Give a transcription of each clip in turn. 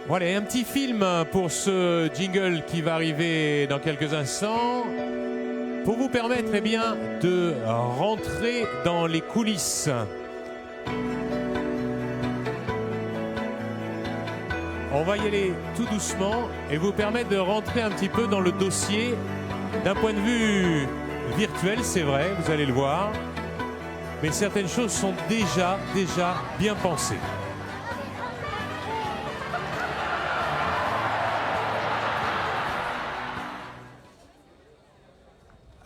Voilà, un petit film pour ce jingle qui va arriver dans quelques instants, pour vous permettre de rentrer dans les coulisses. On va y aller tout doucement et vous permettre de rentrer un petit peu dans le dossier d'un point de vue virtuel, c'est vrai, vous allez le voir, mais certaines choses sont déjà bien pensées.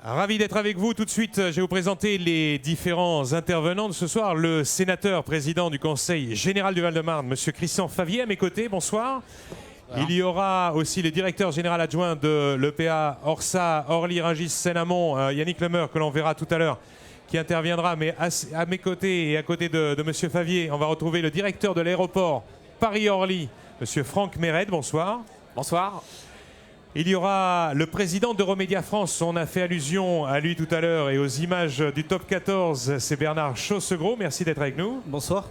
Ravi d'être avec vous. Tout de suite, je vais vous présenter les différents intervenants de ce soir. Le sénateur président du Conseil général du Val-de-Marne, M. Christian Favier, à mes côtés. Bonsoir. Il y aura aussi le directeur général adjoint de l'EPA Orsa, Orly, Rungis, Seine-Amont, Yannick Lemeur, que l'on verra tout à l'heure, qui interviendra. Mais à mes côtés et à côté de M. Favier, on va retrouver le directeur de l'aéroport Paris-Orly, M. Franck Méred. Bonsoir. Bonsoir. Il y aura le président d'Euromédia France, on a fait allusion à lui tout à l'heure et aux images du top 14, c'est Bernard Chaussegros, merci d'être avec nous. Bonsoir.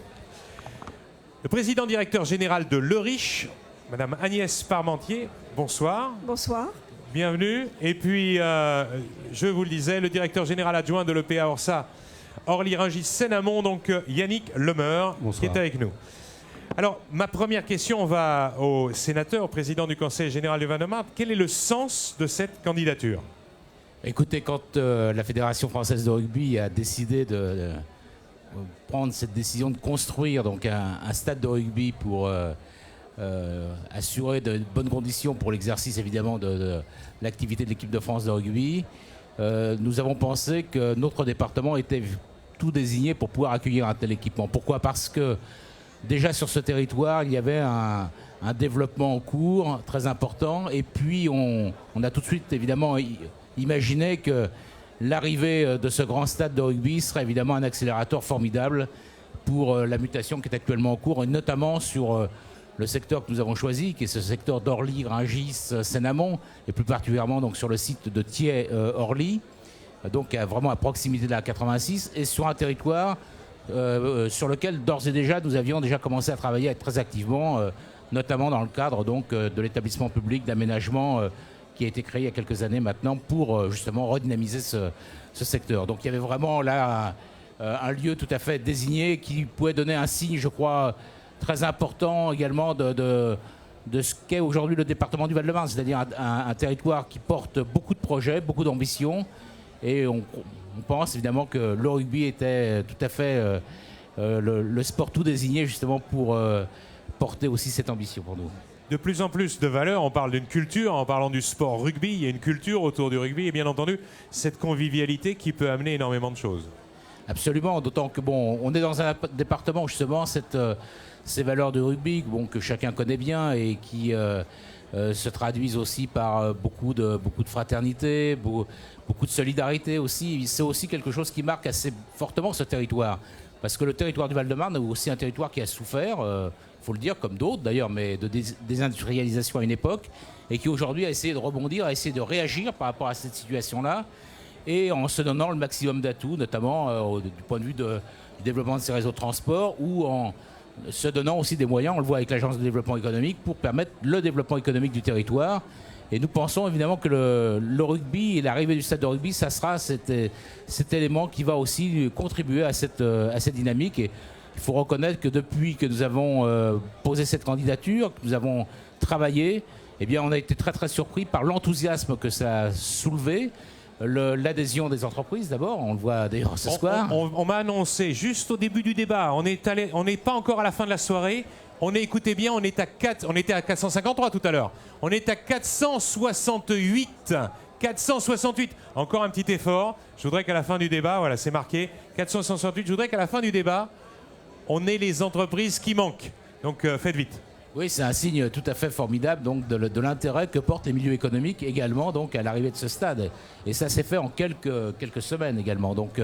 Le président directeur général de l'Eurich, Madame Agnès Parmentier, bonsoir. Bonsoir. Bienvenue. Et puis, je vous le disais, le directeur général adjoint de l'EPA Orsa, Orly, Rungis, Seine-Amont, donc Yannick Lemeur, qui est avec nous. Alors, ma première question va au sénateur, au président du Conseil général du Val-de-Marne. Quel est le sens de cette candidature? Écoutez, quand la Fédération française de rugby a décidé de prendre cette décision de construire donc un stade de rugby pour assurer de bonnes conditions pour l'exercice évidemment de l'activité de l'équipe de France de rugby, nous avons pensé que notre département était tout désigné pour pouvoir accueillir un tel équipement. Pourquoi? Parce que déjà sur ce territoire, il y avait un développement en cours très important. Et puis, on a tout de suite, évidemment, imaginé que l'arrivée de ce grand stade de rugby serait évidemment un accélérateur formidable pour la mutation qui est actuellement en cours, et notamment sur le secteur que nous avons choisi, qui est ce secteur d'Orly, Rungis, Seine-Amont, et plus particulièrement donc, sur le site de Thiais-Orly, donc vraiment à proximité de la 86, et sur un territoire sur lequel d'ores et déjà nous avions déjà commencé à travailler très activement, notamment dans le cadre donc, de l'établissement public d'aménagement qui a été créé il y a quelques années maintenant pour justement redynamiser ce secteur. Donc il y avait vraiment là un lieu tout à fait désigné qui pouvait donner un signe, je crois, très important également de ce qu'est aujourd'hui le département du Val-de-Marne, c'est-à-dire un territoire qui porte beaucoup de projets, beaucoup d'ambitions, et on pense évidemment que le rugby était tout à fait le sport tout désigné justement pour porter aussi cette ambition pour nous. De plus en plus de valeurs, on parle d'une culture, en parlant du sport rugby, il y a une culture autour du rugby et bien entendu cette convivialité qui peut amener énormément de choses. Absolument, d'autant que bon, on est dans un département où justement ces valeurs de rugby que chacun connaît bien et qui se traduisent aussi par beaucoup de fraternité, beaucoup de solidarité aussi. C'est aussi quelque chose qui marque assez fortement ce territoire. Parce que le territoire du Val-de-Marne est aussi un territoire qui a souffert, il faut le dire, comme d'autres d'ailleurs, mais de désindustrialisation à une époque, et qui aujourd'hui a essayé de rebondir, a essayé de réagir par rapport à cette situation-là, et en se donnant le maximum d'atouts, notamment du point de vue du développement de ses réseaux de transport, ou en se donnant aussi des moyens, on le voit avec l'Agence de développement économique, pour permettre le développement économique du territoire. Et nous pensons évidemment que le rugby et l'arrivée du stade de rugby, ça sera cet élément qui va aussi contribuer à cette dynamique. Et il faut reconnaître que depuis que nous avons posé cette candidature, que nous avons travaillé, eh bien, on a été très très surpris par l'enthousiasme que ça a soulevé. L'adhésion des entreprises d'abord, on le voit d'ailleurs ce soir. On m'a annoncé juste au début du débat, on n'est pas encore à la fin de la soirée. Écoutez bien, on était à 453 tout à l'heure. On est à 468. 468. Encore un petit effort. Je voudrais qu'à la fin du débat, voilà, c'est marqué. 468. Je voudrais qu'à la fin du débat, on ait les entreprises qui manquent. Donc faites vite. Oui, c'est un signe tout à fait formidable donc, de l'intérêt que portent les milieux économiques également donc, à l'arrivée de ce stade. Et ça s'est fait en quelques semaines également. Donc,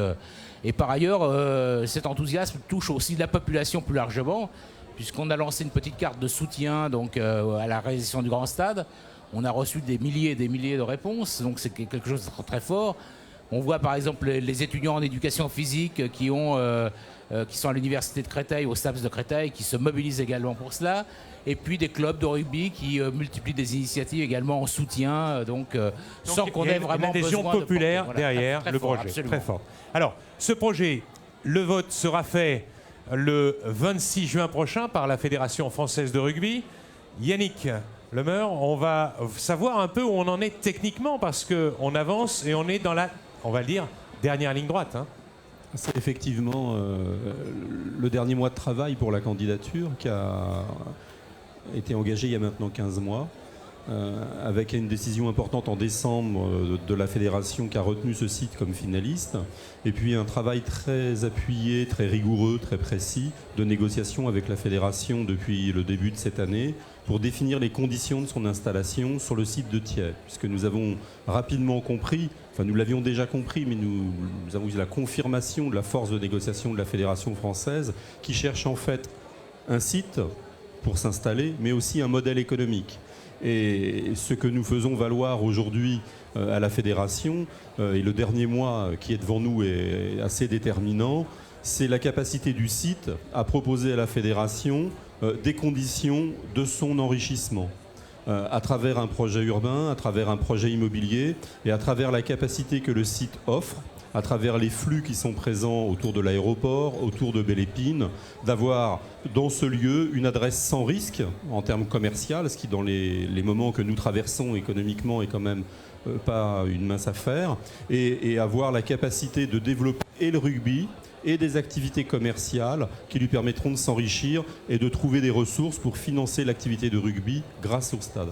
et par ailleurs, cet enthousiasme touche aussi la population plus largement, puisqu'on a lancé une petite carte de soutien donc, à la réalisation du grand stade. On a reçu des milliers et des milliers de réponses, donc c'est quelque chose de très, très fort. On voit par exemple les étudiants en éducation physique qui sont à l'université de Créteil, au STAPS de Créteil, qui se mobilisent également pour cela. Et puis des clubs de rugby qui multiplient des initiatives également en soutien. Donc sans qu'on ait vraiment une adhésion populaire derrière le projet. Absolument. Très fort. Alors, ce projet, le vote sera fait le 26 juin prochain par la Fédération française de rugby. Yannick Lemeur, on va savoir un peu où on en est techniquement parce qu'on avance et on est dans la, on va le dire, dernière ligne droite. Hein. C'est effectivement le dernier mois de travail pour la candidature qui a été engagé il y a maintenant 15 mois, avec une décision importante en décembre de la fédération qui a retenu ce site comme finaliste, et puis un travail très appuyé, très rigoureux, très précis de négociation avec la fédération depuis le début de cette année pour définir les conditions de son installation sur le site de Thiais, puisque nous avons rapidement compris, enfin nous l'avions déjà compris, mais nous avons eu la confirmation de la force de négociation de la fédération française qui cherche en fait un site pour s'installer, mais aussi un modèle économique. Et ce que nous faisons valoir aujourd'hui à la fédération, et le dernier mois qui est devant nous est assez déterminant, c'est la capacité du site à proposer à la fédération des conditions de son enrichissement à travers un projet urbain, à travers un projet immobilier et à travers la capacité que le site offre, à travers les flux qui sont présents autour de l'aéroport, autour de Belle-Épine, d'avoir dans ce lieu une adresse sans risque en termes commerciaux, ce qui dans les moments que nous traversons économiquement est quand même pas une mince affaire, et avoir la capacité de développer et le rugby et des activités commerciales qui lui permettront de s'enrichir et de trouver des ressources pour financer l'activité de rugby grâce au stade.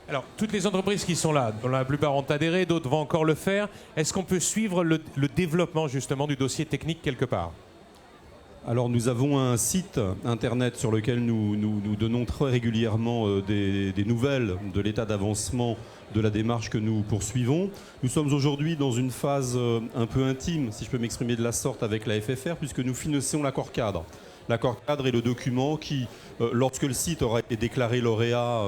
Alors, toutes les entreprises qui sont là, dont la plupart ont adhéré, d'autres vont encore le faire, est-ce qu'on peut suivre le développement justement du dossier technique quelque part ? Alors nous avons un site internet sur lequel nous donnons très régulièrement des nouvelles de l'état d'avancement de la démarche que nous poursuivons. Nous sommes aujourd'hui dans une phase un peu intime, si je peux m'exprimer de la sorte, avec la FFR, puisque nous finançons l'accord cadre. L'accord cadre est le document qui, lorsque le site aura été déclaré lauréat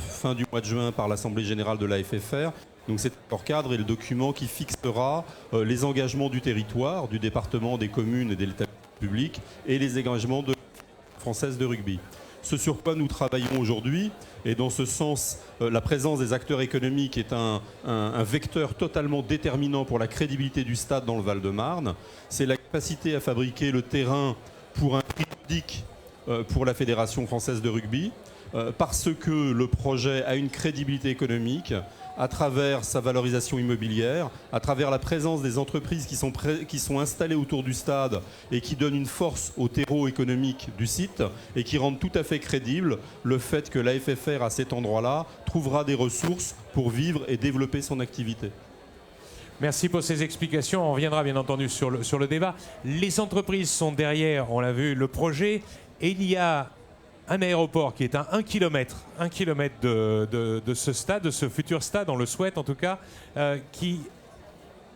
fin du mois de juin par l'Assemblée générale de la FFR, donc cet accord cadre est le document qui fixera les engagements du territoire, du département, des communes et des établissements publics et les engagements de la française de rugby. Ce sur quoi nous travaillons aujourd'hui, et dans ce sens, la présence des acteurs économiques est un vecteur totalement déterminant pour la crédibilité du stade dans le Val-de-Marne. C'est la capacité à fabriquer le terrain pour un prix modique pour la Fédération française de rugby, parce que le projet a une crédibilité économique à travers sa valorisation immobilière, à travers la présence des entreprises qui sont installées autour du stade et qui donnent une force au terreau économique du site et qui rendent tout à fait crédible le fait que la FFR à cet endroit-là trouvera des ressources pour vivre et développer son activité. Merci pour ces explications. On reviendra bien entendu sur le débat. Les entreprises sont derrière, on l'a vu, le projet. Et il y a un aéroport qui est à 1 km de ce stade, de ce futur stade, on le souhaite en tout cas, qui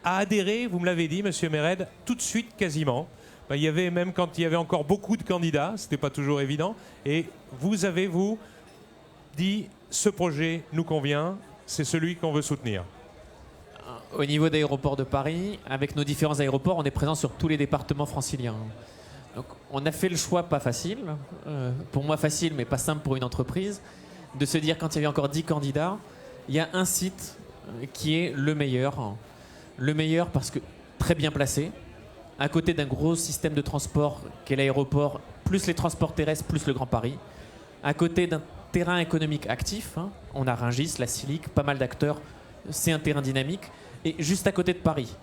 a adhéré, vous me l'avez dit, Monsieur Mered, tout de suite quasiment. Il y avait même quand il y avait encore beaucoup de candidats, ce n'était pas toujours évident. Et vous avez, vous, dit, ce projet nous convient, c'est celui qu'on veut soutenir. Au niveau d'aéroports de Paris, avec nos différents aéroports, on est présent sur tous les départements franciliens. Donc, on a fait le choix pas facile, pour moi facile mais pas simple pour une entreprise, de se dire quand il y avait encore 10 candidats, il y a un site qui est le meilleur. Le meilleur parce que très bien placé, à côté d'un gros système de transport qu'est l'aéroport, plus les transports terrestres, plus le Grand Paris, à côté d'un terrain économique actif, hein, on a Rungis, la Silic, pas mal d'acteurs, c'est un terrain dynamique, et juste à côté de Paris.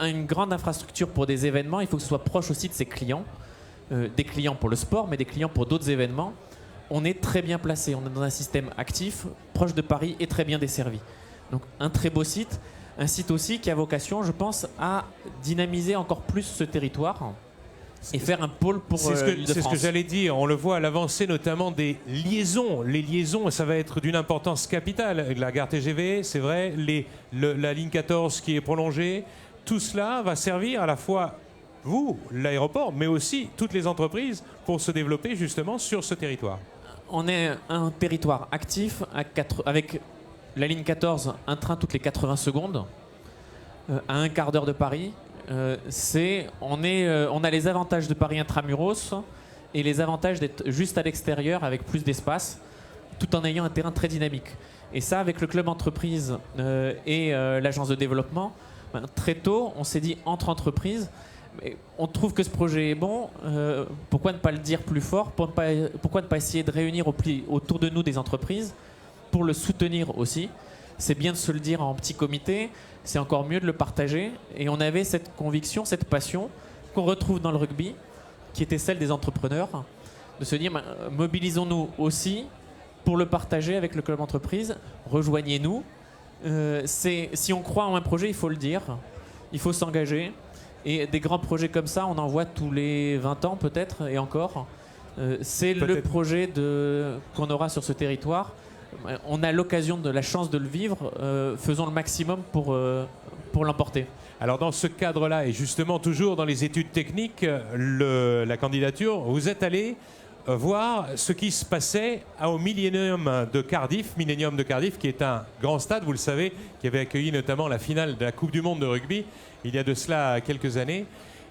Une grande infrastructure pour des événements, il faut que ce soit proche aussi de ses clients, des clients pour le sport, mais des clients pour d'autres événements. On est très bien placé, on est dans un système actif, proche de Paris et très bien desservi. Donc un très beau site, un site aussi qui a vocation, je pense, à dynamiser encore plus ce territoire et faire un pôle pour l'Île-de-France. C'est ce que j'allais dire, on le voit à l'avancée notamment des liaisons. Les liaisons, ça va être d'une importance capitale. La gare TGV, c'est vrai, la ligne 14 qui est prolongée. Tout cela va servir à la fois vous, l'aéroport, mais aussi toutes les entreprises pour se développer justement sur ce territoire. On est un territoire actif avec la ligne 14, un train toutes les 80 secondes. à un quart d'heure de Paris. On a les avantages de Paris intramuros et les avantages d'être juste à l'extérieur avec plus d'espace, tout en ayant un terrain très dynamique. Et ça, avec le club entreprise et l'agence de développement, très tôt, on s'est dit entre entreprises, mais on trouve que ce projet est bon, pourquoi ne pas le dire plus fort, pourquoi ne pas essayer de réunir autour de nous des entreprises pour le soutenir aussi. C'est bien de se le dire en petit comité, c'est encore mieux de le partager. Et on avait cette conviction, cette passion qu'on retrouve dans le rugby, qui était celle des entrepreneurs, de se dire mobilisons-nous aussi pour le partager avec le club entreprise, rejoignez-nous. Si on croit en un projet, il faut le dire, il faut s'engager. Et des grands projets comme ça, on en voit tous les 20 ans peut-être, et encore. C'est le projet qu'on aura sur ce territoire. On a l'occasion, la chance de le vivre, faisons le maximum pour l'emporter. Alors dans ce cadre-là, et justement toujours dans les études techniques, la candidature, vous êtes allé voir ce qui se passait au Millennium de Cardiff, qui est un grand stade, vous le savez, qui avait accueilli notamment la finale de la Coupe du Monde de rugby il y a de cela quelques années.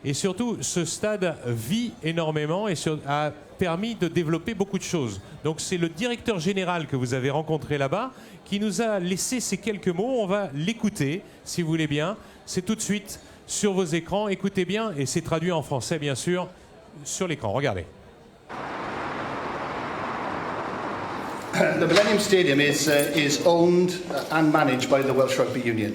Et surtout, ce stade vit énormément et a permis de développer beaucoup de choses. Donc c'est le directeur général que vous avez rencontré là-bas qui nous a laissé ces quelques mots. On va l'écouter, si vous voulez bien. C'est tout de suite sur vos écrans. Écoutez bien, et c'est traduit en français, bien sûr, sur l'écran. Regardez. The Millennium Stadium is owned and managed by the Welsh Rugby Union.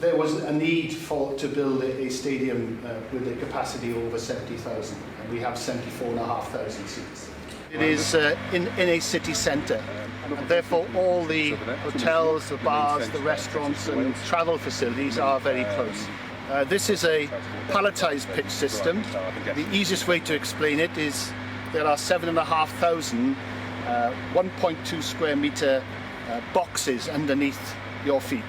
There was a need to build a stadium with a capacity over 70,000, and we have 74,500 seats. It is in a city centre, and therefore all the hotels, the bars, the restaurants and travel facilities are very close. This is a palletised pitch system. The easiest way to explain it is there are 7,500 1.2 square meter boxes underneath your feet.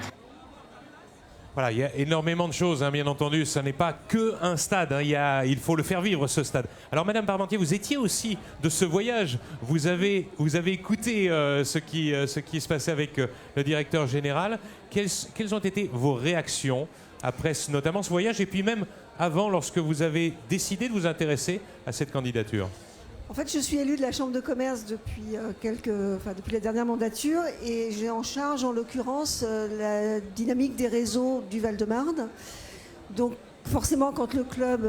Voilà, il y a énormément de choses, hein, bien entendu. Ce n'est pas qu'un stade. Hein, il faut le faire vivre, ce stade. Alors, Madame Parmentier, vous étiez aussi de ce voyage. Vous avez écouté ce qui se passait avec le directeur général. Quelles ont été vos réactions après notamment ce voyage et puis même avant, lorsque vous avez décidé de vous intéresser à cette candidature? En fait, je suis élue de la Chambre de commerce depuis la dernière mandature et j'ai en charge, en l'occurrence, la dynamique des réseaux du Val-de-Marne. Donc, forcément, quand le club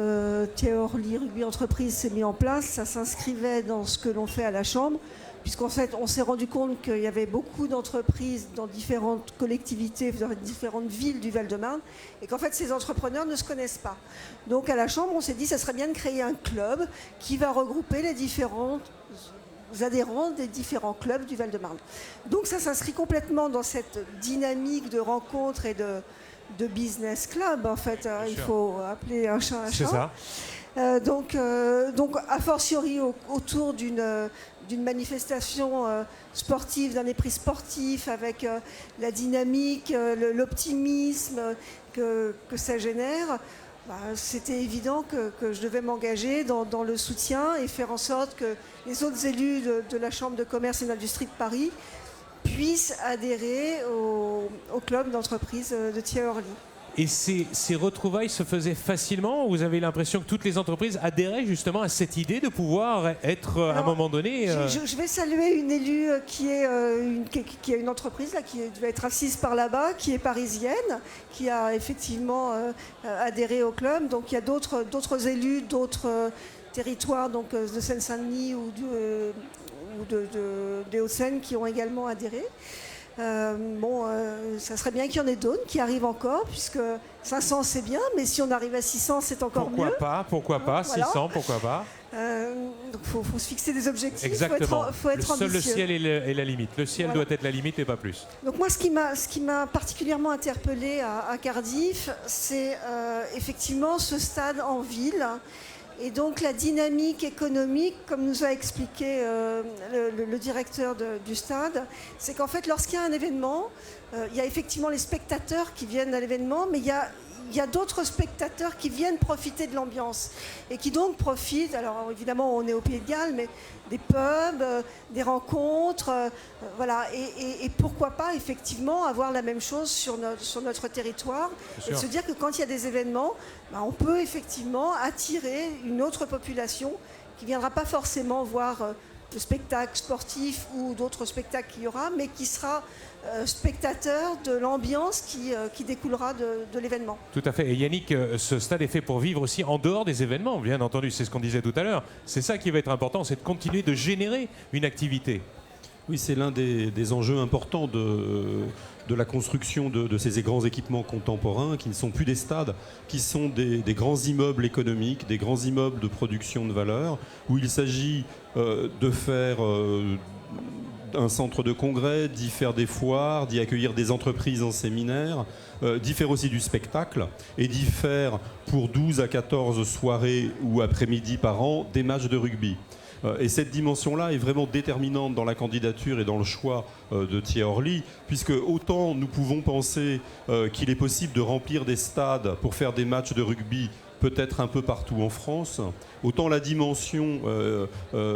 Thierry Orly Rugby Entreprise s'est mis en place, ça s'inscrivait dans ce que l'on fait à la Chambre, puisqu'en fait, on s'est rendu compte qu'il y avait beaucoup d'entreprises dans différentes collectivités, dans différentes villes du Val-de-Marne, et qu'en fait, ces entrepreneurs ne se connaissent pas. Donc, à la Chambre, on s'est dit que ça serait bien de créer un club qui va regrouper les différents adhérents des différents clubs du Val-de-Marne. Donc, ça s'inscrit complètement dans cette dynamique de rencontres et de business club, en fait. Il faut appeler un chat un chat. C'est ça. Donc, a fortiori, autour d'une manifestation sportive, d'un esprit sportif, avec la dynamique, l'optimisme que ça génère, c'était évident que je devais m'engager dans le soutien et faire en sorte que les autres élus de la Chambre de commerce et d'industrie de Paris puissent adhérer au club d'entreprise de Thierry Orly. Et ces retrouvailles se faisaient facilement? Vous avez l'impression que toutes les entreprises adhéraient justement à cette idée de pouvoir être, à un moment donné... Je vais saluer une élue qui a une entreprise là, qui doit être assise par là-bas, qui est parisienne, qui a effectivement adhéré au club. Donc il y a d'autres élus, d'autres territoires, donc de Seine-Saint-Denis ou des Hauts-de-Seine qui ont également adhéré. Ça serait bien qu'il y en ait d'autres qui arrivent encore, puisque 500 c'est bien, mais si on arrive à 600 c'est encore mieux. Pourquoi pas, voilà. 600, pourquoi pas. Donc faut se fixer des objectifs. Exactement. Faut être ambitieux. Le ciel est la limite. Le ciel doit être la limite et pas plus. Donc moi, ce qui m'a particulièrement interpellée à Cardiff, c'est effectivement ce stade en ville. Et donc la dynamique économique, comme nous a expliqué le directeur du stade, c'est qu'en fait lorsqu'il y a un événement, il y a effectivement les spectateurs qui viennent à l'événement, mais il y il y a d'autres spectateurs qui viennent profiter de l'ambiance et qui donc profitent, alors évidemment on est au Pays de Galles, mais des pubs, des rencontres, voilà, et pourquoi pas effectivement avoir la même chose sur notre territoire et se dire que quand il y a des événements, on peut effectivement attirer une autre population qui ne viendra pas forcément voir le spectacle sportif ou d'autres spectacles qu'il y aura, mais qui sera spectateur de l'ambiance qui découlera de l'événement. Tout à fait. Et Yannick, ce stade est fait pour vivre aussi en dehors des événements, bien entendu. C'est ce qu'on disait tout à l'heure. C'est ça qui va être important, c'est de continuer de générer une activité. Oui, c'est l'un des enjeux importants de la construction de ces grands équipements contemporains qui ne sont plus des stades, qui sont des grands immeubles économiques, des grands immeubles de production de valeur, où il s'agit de faire un centre de congrès, d'y faire des foires, d'y accueillir des entreprises en séminaire, d'y faire aussi du spectacle et d'y faire pour 12 à 14 soirées ou après-midi par an des matchs de rugby. Et cette dimension-là est vraiment déterminante dans la candidature et dans le choix de Thierry Orly, puisque autant nous pouvons penser qu'il est possible de remplir des stades pour faire des matchs de rugby peut-être un peu partout en France, autant la dimension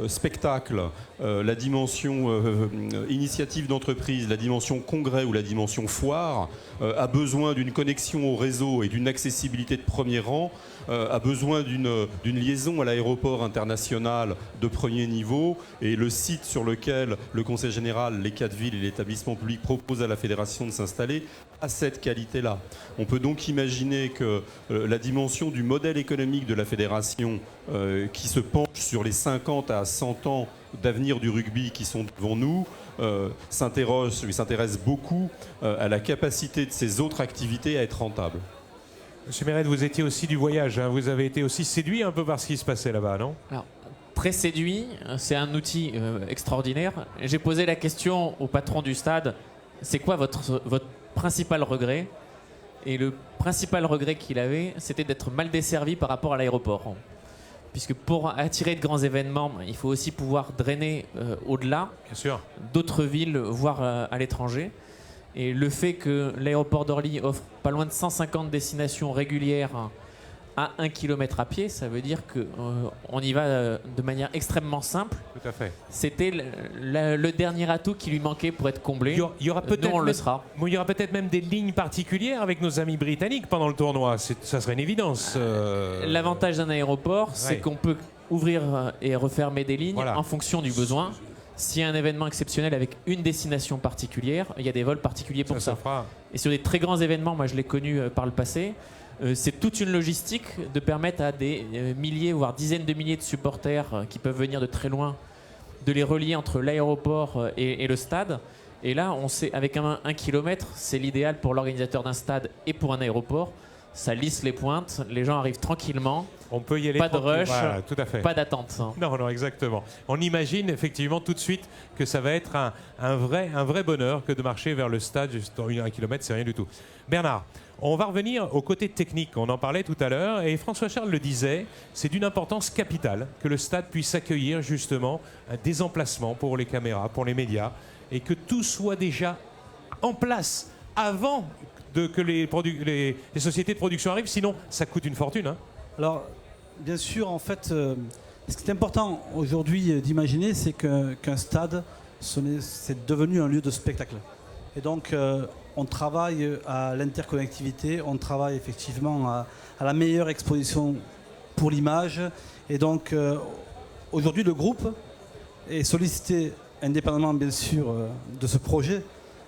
spectacle, la dimension initiative d'entreprise, la dimension congrès ou la dimension foire a besoin d'une connexion au réseau et d'une accessibilité de premier rang, a besoin d'une liaison à l'aéroport international de premier niveau, et le site sur lequel le Conseil général, les 4 villes et l'établissement public proposent à la Fédération de s'installer a cette qualité-là. On peut donc imaginer que la dimension du modèle économique de la Fédération qui se penche sur les 50 à 100 ans d'avenir du rugby qui sont devant nous, s'intéresse beaucoup à la capacité de ces autres activités à être rentables. Monsieur Méred, vous étiez aussi du voyage, hein. Vous avez été aussi séduit un peu par ce qui se passait là-bas, non? Alors, très séduit, c'est un outil extraordinaire. J'ai posé la question au patron du stade, c'est quoi votre principal regret? Et le principal regret qu'il avait, c'était d'être mal desservi par rapport à l'aéroport. Puisque pour attirer de grands événements, il faut aussi pouvoir drainer au-delà d'autres villes, voire à l'étranger. Et le fait que l'aéroport d'Orly offre pas loin de 150 destinations régulières à 1 km à pied, ça veut dire qu'on y va de manière extrêmement simple. Tout à fait. C'était le dernier atout qui lui manquait pour être comblé. Il y aura peut-être on le sera. Il y aura peut-être même des lignes particulières avec nos amis britanniques pendant le tournoi. Ça serait une évidence. L'avantage d'un aéroport, c'est qu'on peut ouvrir et refermer des lignes en fonction du besoin. S'il y a un événement exceptionnel avec une destination particulière, il y a des vols particuliers pour ça. Et sur des très grands événements, moi je l'ai connu par le passé, c'est toute une logistique de permettre à des milliers, voire dizaines de milliers de supporters qui peuvent venir de très loin, de les relier entre l'aéroport et le stade. Et là, on sait, avec 1 kilomètre, c'est l'idéal pour l'organisateur d'un stade et pour un aéroport. Ça lisse les pointes, les gens arrivent tranquillement. On peut y aller pas de rush, voilà, tout à fait. Pas d'attente. Non, exactement. On imagine effectivement tout de suite que ça va être un vrai bonheur que de marcher vers le stade. Juste 1 kilomètre, c'est rien du tout. Bernard, on va revenir au côté technique. On en parlait tout à l'heure et François Charles le disait, c'est d'une importance capitale que le stade puisse accueillir justement des emplacements pour les caméras, pour les médias, et que tout soit déjà en place avant que les sociétés de production arrivent, sinon ça coûte une fortune. Hein. Alors, bien sûr, en fait, ce qui est important aujourd'hui d'imaginer, c'est qu'un stade, c'est devenu un lieu de spectacle. Et donc, on travaille à l'interconnectivité, on travaille effectivement à la meilleure exposition pour l'image. Et donc, aujourd'hui, le groupe est sollicité, indépendamment bien sûr de ce projet,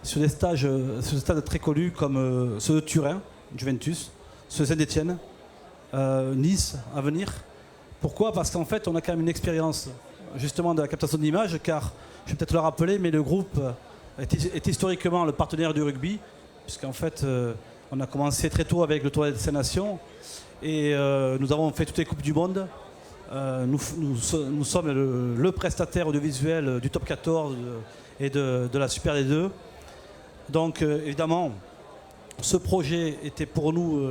sur des stades très connus comme ceux de Turin, Juventus, ceux de Saint-Etienne, Nice à venir. Pourquoi? Parce qu'en fait, on a quand même une expérience justement de la captation d'image, car, je vais peut-être le rappeler, mais le groupe est historiquement le partenaire du rugby, puisqu'en fait, on a commencé très tôt avec le tournoi des Nations, et nous avons fait toutes les Coupes du Monde. Nous sommes le prestataire audiovisuel du Top 14 et de la Super D2. Donc évidemment, ce projet était pour nous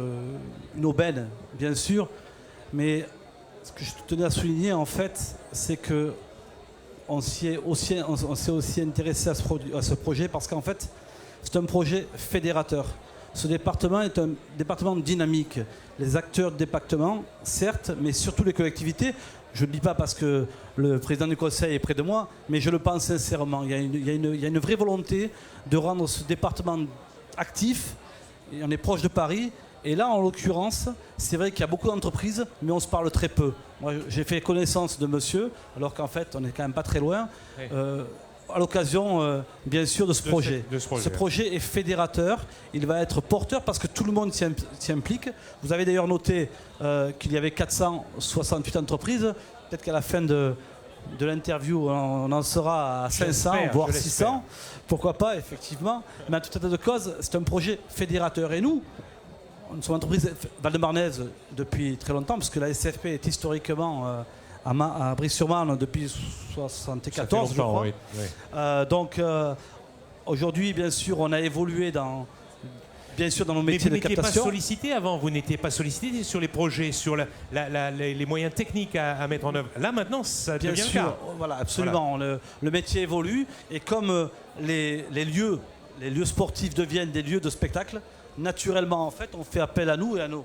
une aubaine, bien sûr, mais ce que je tenais à souligner en fait, c'est que on s'est aussi intéressé à ce projet parce qu'en fait, c'est un projet fédérateur. ce département est un département dynamique. Les acteurs du département, certes, mais surtout les collectivités. Je ne le dis pas parce que le président du conseil est près de moi, mais je le pense sincèrement. Il y a une vraie volonté de rendre ce département actif. Et on est proche de Paris. Et là, en l'occurrence, c'est vrai qu'il y a beaucoup d'entreprises, mais on se parle très peu. Moi, j'ai fait connaissance de monsieur, alors qu'en fait, on n'est quand même pas très loin, à l'occasion, bien sûr, de ce projet. Ce projet est fédérateur, il va être porteur parce que tout le monde s'y implique. Vous avez d'ailleurs noté qu'il y avait 468 entreprises. Peut-être qu'à la fin de l'interview, on en sera à 500, voire 600. Pourquoi pas, effectivement. Mais en tout état de cause, c'est un projet fédérateur. Et nous sommes une entreprise val-de-marnaise depuis très longtemps, parce que la SFP est historiquement à Brie-sur-Marne depuis 1974, je crois. Oui. Donc aujourd'hui, bien sûr, on a évolué dans nos métiers de captation. Mais vous n'étiez pas sollicité avant, vous n'étiez pas sollicité sur les projets, sur les moyens techniques à mettre en œuvre. Là, maintenant, ça devient le cas. Voilà, absolument. Voilà. Le métier évolue, et comme les lieux sportifs deviennent des lieux de spectacle, naturellement, en fait, on fait appel à nous et à nos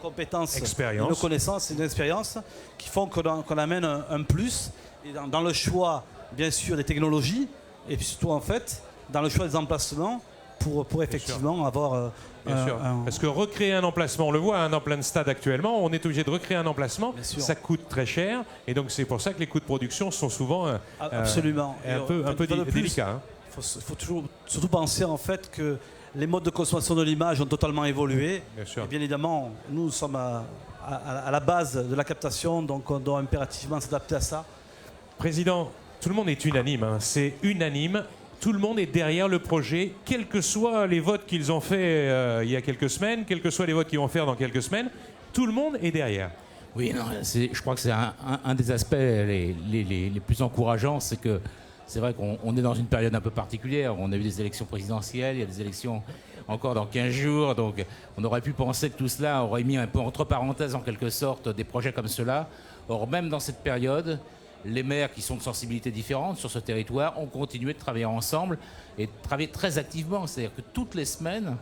compétences, et nos connaissances et nos expériences qui font qu'on amène un plus et dans le choix, bien sûr, des technologies, et puis surtout, en fait, dans le choix des emplacements pour effectivement avoir Parce que recréer un emplacement, on le voit dans plein de stades actuellement, on est obligé de recréer un emplacement, ça coûte très cher, et donc c'est pour ça que les coûts de production sont souvent absolument un peu délicats. Il faut toujours surtout penser en fait que les modes de consommation de l'image ont totalement évolué. Et bien évidemment, nous sommes à la base de la captation, donc on doit impérativement s'adapter à ça. Président, tout le monde est unanime, c'est unanime. Tout le monde est derrière le projet, quels que soient les votes qu'ils ont faits il y a quelques semaines, quels que soient les votes qu'ils vont faire dans quelques semaines, tout le monde est derrière. Oui, non, je crois que c'est un des aspects les plus encourageants, c'est que c'est vrai qu'on est dans une période un peu particulière. On a eu des élections présidentielles, il y a des élections encore dans 15 jours, donc on aurait pu penser que tout cela aurait mis un peu entre parenthèses en quelque sorte des projets comme cela. Or, même dans cette période, les maires qui sont de sensibilités différentes sur ce territoire ont continué de travailler ensemble et de travailler très activement. C'est-à-dire que toutes les semaines,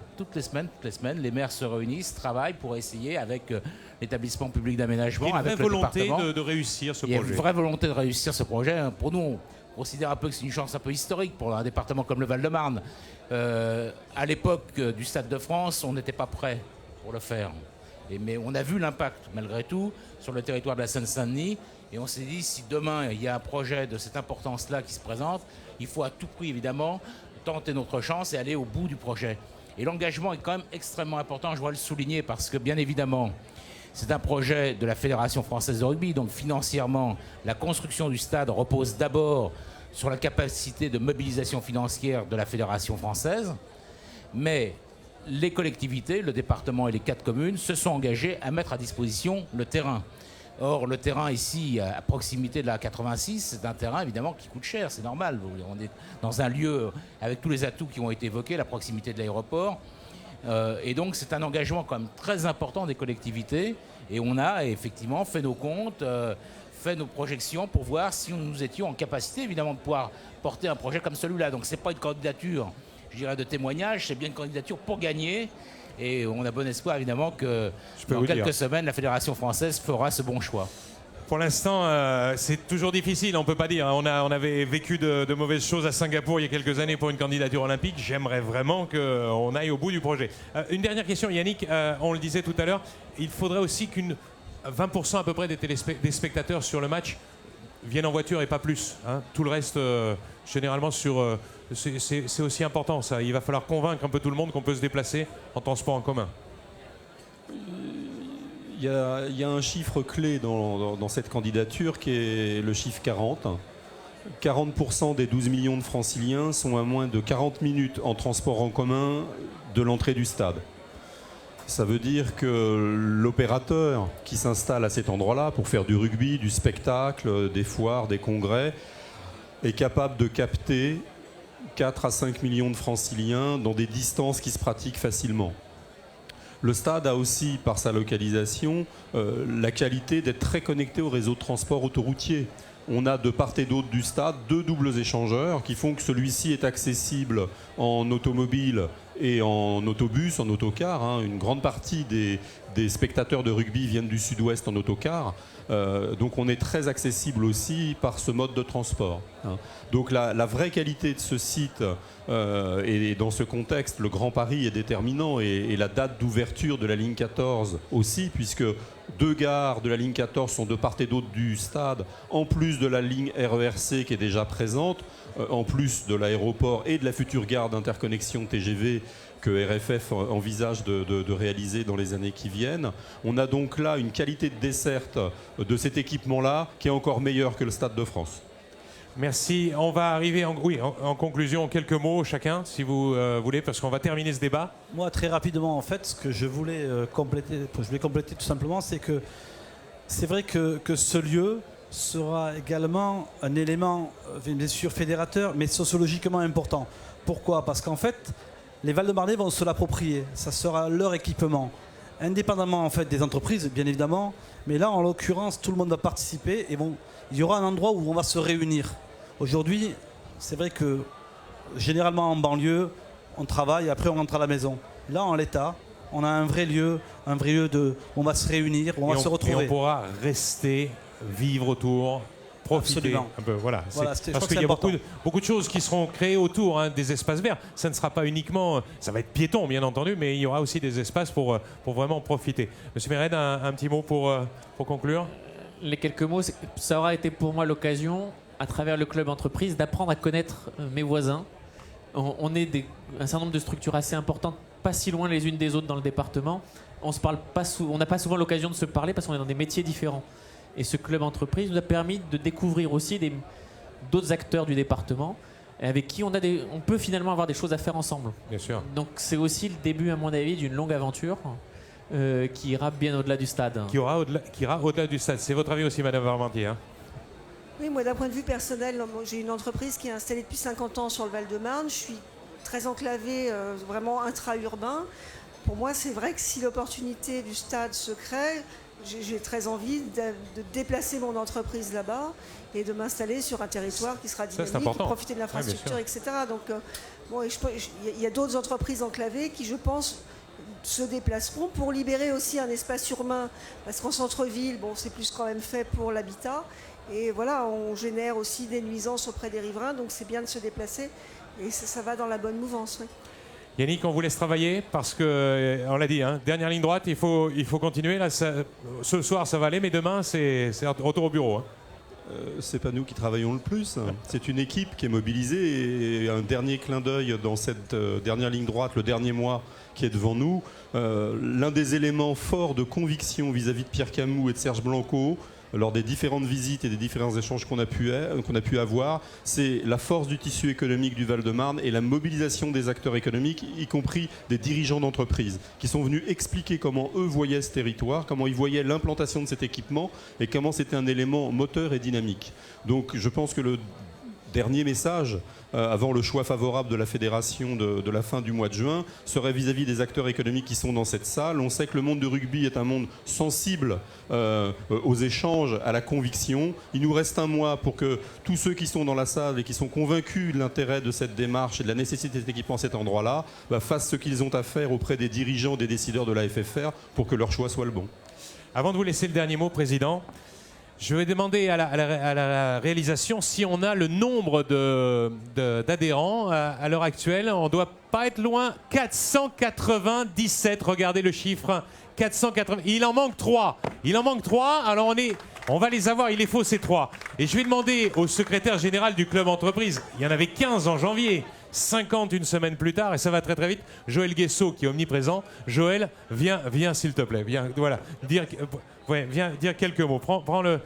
les maires se réunissent, travaillent pour essayer avec l'établissement public d'aménagement, avec le département. Il y a une vraie volonté de réussir ce projet. Il y a une vraie volonté de réussir ce projet. Pour nous, on considère un peu que c'est une chance un peu historique pour un département comme le Val-de-Marne. À l'époque du Stade de France, on n'était pas prêt pour le faire. Mais on a vu l'impact, malgré tout, sur le territoire de la Seine-Saint-Denis. Et on s'est dit, si demain, il y a un projet de cette importance-là qui se présente, il faut à tout prix, évidemment, tenter notre chance et aller au bout du projet. Et l'engagement est quand même extrêmement important, je dois le souligner, parce que, bien évidemment, c'est un projet de la Fédération française de rugby. Donc, financièrement, la construction du stade repose d'abord sur la capacité de mobilisation financière de la Fédération française. Mais les collectivités, le département et les 4 communes se sont engagés à mettre à disposition le terrain. Or, le terrain ici, à proximité de la 86, c'est un terrain évidemment qui coûte cher, c'est normal. On est dans un lieu avec tous les atouts qui ont été évoqués, la proximité de l'aéroport. Et donc, c'est un engagement quand même très important des collectivités. Et on a effectivement fait nos comptes, fait nos projections pour voir si nous étions en capacité évidemment de pouvoir porter un projet comme celui-là. Donc, ce n'est pas une candidature, je dirais, de témoignage, c'est bien une candidature pour gagner. Et on a bon espoir, évidemment, que dans quelques semaines, la Fédération française fera ce bon choix. Pour l'instant, c'est toujours difficile, on ne peut pas dire. On avait vécu de mauvaises choses à Singapour il y a quelques années pour une candidature olympique. J'aimerais vraiment qu'on aille au bout du projet. Une dernière question, Yannick. On le disait tout à l'heure, il faudrait aussi 20% à peu près des spectateurs sur le match viennent en voiture et pas plus. Tout le reste, généralement, c'est aussi important, ça. Il va falloir convaincre un peu tout le monde qu'on peut se déplacer en transport en commun. Il y a un chiffre clé dans cette candidature qui est le chiffre 40. 40% des 12 millions de franciliens sont à moins de 40 minutes en transport en commun de l'entrée du stade. Ça veut dire que l'opérateur qui s'installe à cet endroit-là pour faire du rugby, du spectacle, des foires, des congrès, est capable de capter 4 à 5 millions de franciliens dans des distances qui se pratiquent facilement. Le stade a aussi, par sa localisation, la qualité d'être très connecté au réseau de transport autoroutier. On a de part et d'autre du stade 2 doubles échangeurs qui font que celui-ci est accessible en automobile et en autobus, en autocar. Hein. Une grande partie des spectateurs de rugby viennent du sud-ouest en autocar. Donc on est très accessible aussi par ce mode de transport. Hein. Donc la vraie qualité de ce site, et dans ce contexte, le Grand Paris est déterminant, et la date d'ouverture de la ligne 14 aussi, puisque 2 gares de la ligne 14 sont de part et d'autre du stade, en plus de la ligne RERC qui est déjà présente, en plus de l'aéroport et de la future gare d'interconnexion TGV que RFF envisage de réaliser dans les années qui viennent. On a donc là une qualité de desserte de cet équipement-là qui est encore meilleure que le Stade de France. Merci. On va arriver en conclusion, quelques mots chacun, si vous voulez, parce qu'on va terminer ce débat. Moi, très rapidement, en fait, ce que je voulais compléter tout simplement, c'est que c'est vrai que ce lieu sera également un élément, bien sûr, fédérateur, mais sociologiquement important. Pourquoi ? Parce qu'en fait, les Val-de-Marnais vont se l'approprier. Ça sera leur équipement, indépendamment en fait des entreprises, bien évidemment. Mais là, en l'occurrence, tout le monde va participer et il y aura un endroit où on va se réunir. Aujourd'hui, c'est vrai que généralement en banlieue, on travaille, après on rentre à la maison. Là, en l'état, on a un vrai lieu où on va se réunir, où on va se retrouver. Et on pourra rester, vivre autour, profiter. Absolument. Un peu. Voilà. Parce qu'il y a beaucoup de choses qui seront créées autour, hein, des espaces verts. Ça ne sera pas uniquement... Ça va être piéton, bien entendu, mais il y aura aussi des espaces pour vraiment profiter. Monsieur Mered, un petit mot pour conclure. Les quelques mots, ça aura été pour moi l'occasion, à travers le club entreprise, d'apprendre à connaître mes voisins. On est un certain nombre de structures assez importantes, pas si loin les unes des autres dans le département. On n'a pas souvent l'occasion de se parler parce qu'on est dans des métiers différents. Et ce club entreprise nous a permis de découvrir aussi d'autres acteurs du département avec qui on peut finalement avoir des choses à faire ensemble. Bien sûr. Donc c'est aussi le début, à mon avis, d'une longue aventure qui ira bien au-delà du stade. Qui ira au-delà du stade. C'est votre avis aussi, Madame Varmentier, hein ? Oui, moi, d'un point de vue personnel, j'ai une entreprise qui est installée depuis 50 ans sur le Val-de-Marne. Je suis très enclavée, vraiment intra-urbain. Pour moi, c'est vrai que si l'opportunité du stade se crée, j'ai très envie de déplacer mon entreprise là-bas et de m'installer sur un territoire qui sera dynamique, de profiter de l'infrastructure, etc. Donc, il y a d'autres entreprises enclavées qui, je pense, se déplaceront pour libérer aussi un espace urbain. Parce qu'en centre-ville, c'est plus quand même fait pour l'habitat. Et voilà, on génère aussi des nuisances auprès des riverains. Donc, c'est bien de se déplacer. Et ça va dans la bonne mouvance, oui. Yannick, on vous laisse travailler parce que, on l'a dit, hein, dernière ligne droite, il faut continuer. Là, ce soir, ça va aller, mais demain, c'est retour au bureau. Hein. C'est pas nous qui travaillons le plus. C'est une équipe qui est mobilisée. Et un dernier clin d'œil dans cette dernière ligne droite, le dernier mois qui est devant nous. L'un des éléments forts de conviction vis-à-vis de Pierre Camus et de Serge Blanco, lors des différentes visites et des différents échanges qu'on a pu avoir, c'est la force du tissu économique du Val-de-Marne et la mobilisation des acteurs économiques, y compris des dirigeants d'entreprises, qui sont venus expliquer comment eux voyaient ce territoire, comment ils voyaient l'implantation de cet équipement et comment c'était un élément moteur et dynamique. Donc je pense que le dernier message, avant le choix favorable de la fédération de la fin du mois de juin, serait vis-à-vis des acteurs économiques qui sont dans cette salle. On sait que le monde du rugby est un monde sensible aux échanges, à la conviction. Il nous reste un mois pour que tous ceux qui sont dans la salle et qui sont convaincus de l'intérêt de cette démarche et de la nécessité de cet équipement à cet endroit-là, fassent ce qu'ils ont à faire auprès des dirigeants, des décideurs de la FFR pour que leur choix soit le bon. Avant de vous laisser le dernier mot, Président, je vais demander à la réalisation si on a le nombre d'adhérents à l'heure actuelle. On ne doit pas être loin. 497. Regardez le chiffre. 480. Il en manque 3. Alors on va les avoir. Il est faux, ces 3. Et je vais demander au secrétaire général du club entreprise. Il y en avait 15 en janvier. 50 une semaine plus tard, et ça va très très vite. Joël Guessot, qui est omniprésent. Joël, viens s'il te plaît. Viens dire quelques mots. Prends le...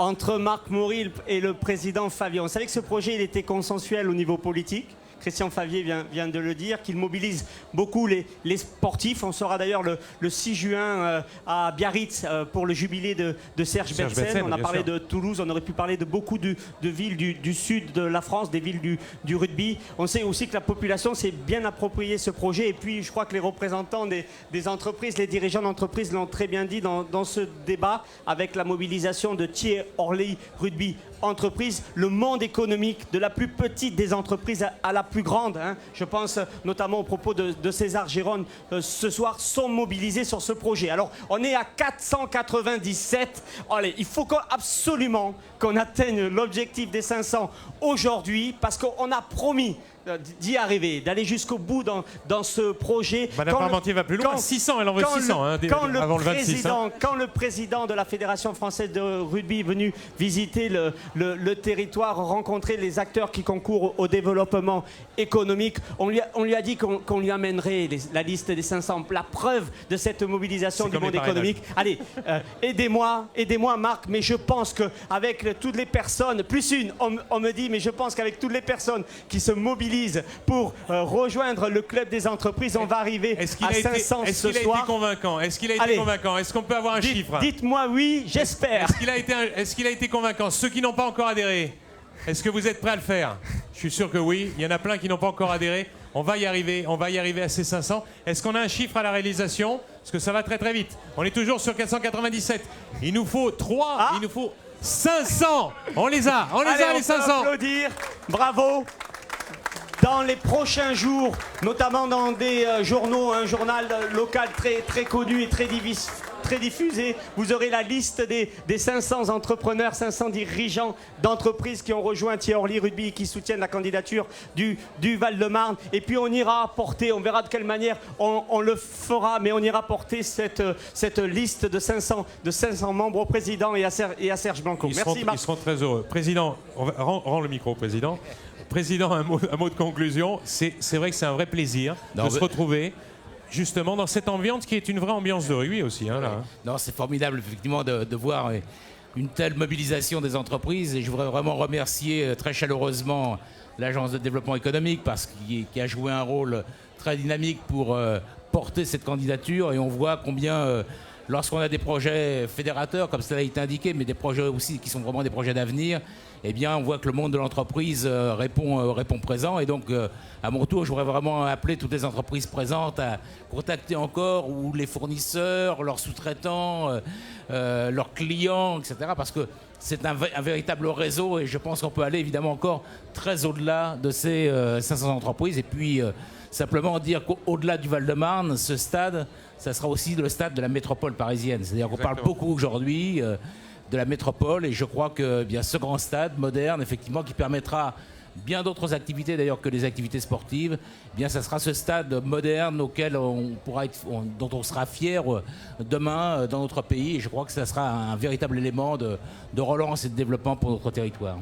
Entre Marc Maury et le président Favier, on savait que ce projet il était consensuel au niveau politique. Christian Favier vient de le dire, qu'il mobilise beaucoup les sportifs. On sera d'ailleurs le 6 juin à Biarritz pour le jubilé de Serge Betsen. On a parlé de Toulouse, on aurait pu parler de beaucoup de villes du sud de la France, des villes du rugby. On sait aussi que la population s'est bien approprié ce projet. Et puis je crois que les représentants des entreprises, les dirigeants d'entreprises l'ont très bien dit dans ce débat, avec la mobilisation de Thiers Orly Rugby entreprise, le monde économique, de la plus petite des entreprises à la plus grande, hein. Je pense notamment aux propos de César Giron ce soir, sont mobilisés sur ce projet. Alors, on est à 497. Allez, il faut absolument qu'on atteigne l'objectif des 500 aujourd'hui, parce qu'on a promis d'y arriver, d'aller jusqu'au bout dans ce projet. Madame Parmentier va plus loin, 600, elle en veut 600 avant le 26. Quand le président de la Fédération française de rugby est venu visiter le territoire, rencontrer les acteurs qui concourent au développement économique, on lui a dit qu'on lui amènerait la liste des 500, la preuve de cette mobilisation du monde économique. Allez, aidez-moi Marc, mais je pense qu'avec toutes les personnes, plus une, on me dit, mais je pense qu'avec toutes les personnes qui se mobilisent pour rejoindre le club des entreprises, on va arriver à 500 ce soir. Est-ce qu'il a été convaincant? Est-ce qu'on peut avoir un chiffre? Dites-moi oui, j'espère. Est-ce qu'il a été convaincant? Ceux qui n'ont pas encore adhéré, est-ce que vous êtes prêts à le faire? Je suis sûr que oui. Il y en a plein qui n'ont pas encore adhéré. On va y arriver à ces 500. Est-ce qu'on a un chiffre à la réalisation? Parce que ça va très très vite. On est toujours sur 497. Il nous faut 3, il nous faut 500. On les a les 500. Applaudir. Bravo. Dans les prochains jours, notamment dans des journaux, un journal local très connu et très diffusé, vous aurez la liste des 500 entrepreneurs, 500 dirigeants d'entreprises qui ont rejoint Thierry Rugby, qui soutiennent la candidature du Val-de-Marne. Et puis on ira porter, on verra de quelle manière on le fera, mais on ira porter cette liste de 500 membres au président et à Serge Blanco. Merci Marc. Ils seront très heureux. Président, rends le micro au président. Président, un mot de conclusion. C'est vrai que c'est un vrai plaisir de se retrouver justement dans cette ambiance qui est une vraie ambiance de rugby aussi. Hein, là. Non, c'est formidable effectivement de voir une telle mobilisation des entreprises, et je voudrais vraiment remercier très chaleureusement l'Agence de développement économique qui a joué un rôle très dynamique pour porter cette candidature, et on voit combien lorsqu'on a des projets fédérateurs, comme cela a été indiqué, mais des projets aussi qui sont vraiment des projets d'avenir, eh bien, on voit que le monde de l'entreprise répond présent. Et donc, à mon tour, je voudrais vraiment appeler toutes les entreprises présentes à contacter encore ou les fournisseurs, leurs sous-traitants, leurs clients, etc. Parce que c'est un véritable réseau, et je pense qu'on peut aller évidemment encore très au-delà de ces 500 entreprises. Et puis, simplement dire qu'au-delà du Val-de-Marne, ce stade, ça sera aussi le stade de la métropole parisienne. C'est-à-dire qu'on parle beaucoup aujourd'hui de la métropole, et je crois que bien ce grand stade moderne, effectivement, qui permettra bien d'autres activités d'ailleurs que les activités sportives, eh bien ça sera ce stade moderne auquel dont on sera fier demain dans notre pays, et je crois que ça sera un véritable élément de relance et de développement pour notre territoire.